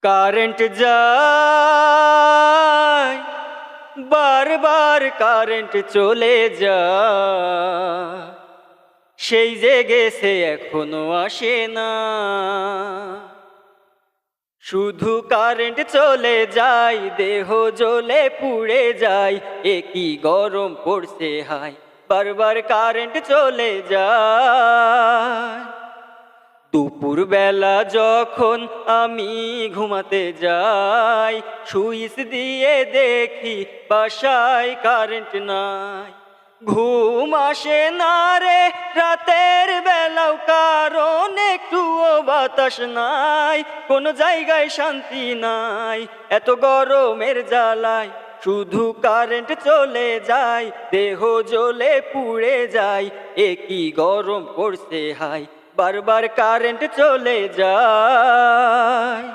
Current যায় বারবার, current চলে যায়, সেই যে গেছে এখনো আসে না। শুধু কারেন্ট চলে যায়, দেহ জ্বলে পুড়ে যায়, এ কি গরম পড়ছে হায়, বারবার কারেন্ট চলে যায়। দুপুর বেলা যখন আমি ঘুমাতে যাই, সুইচ দিয়ে দেখি বাসায় কারেন্ট নাই। ঘুম আসে না রে রাতের বেলাও, কারণ একটুও বাতাস নাই, কোনো জায়গায় শান্তি নাই, এত গরমের জ্বালায় শুধু কারেন্ট চলে যায়, দেহ জ্বলে পুড়ে যায়, এ কি গরম পড়ছে হায়, বারবার কারেন্ট চলে যায়।